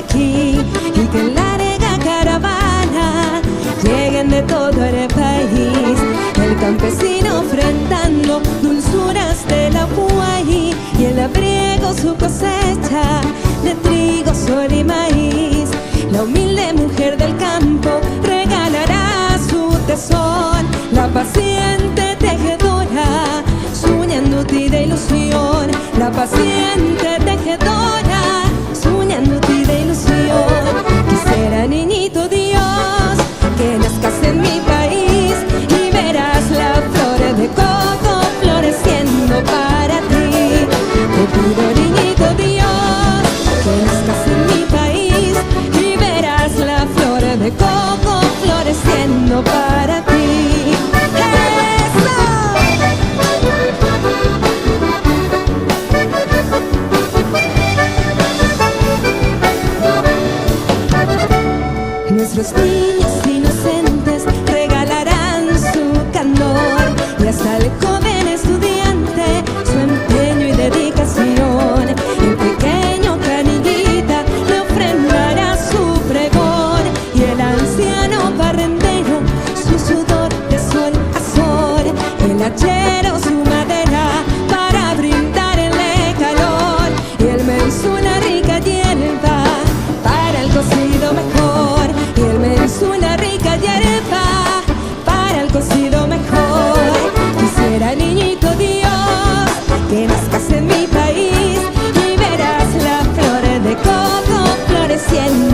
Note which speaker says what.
Speaker 1: aquí y que en larga caravana lleguen de todo el país. El campesino ofrendando dulzuras de la Puay y el abriego su cosecha de trigo, sol y maíz. La humilde mujer del campo regalará su tesón, la paciente tejedora soñándote de ilusión, la paciente tejedora soñándote de ilusión. Quisiera, niñito Dios, que nazcas en mi país y verás las flores de coco floreciendo para ti. Te pido, niñito Dios, que nazcas en mi país y verás las flores de coco floreciendo para ti. Nuestros niños inocentes regalarán su candor y hasta el joven estudiante su empeño y dedicación. El pequeño canillita le ofrendará su pregón y el anciano barrendero su sudor de sol a sol. El hachero su madera para brindarle calor y el menso una rica hierba para el cocido mejor. Y el menso una rica hierba para el cocido mejor. Quisiera, niñito Dios, que nazcas en mi país y verás las flores de coco floreciendo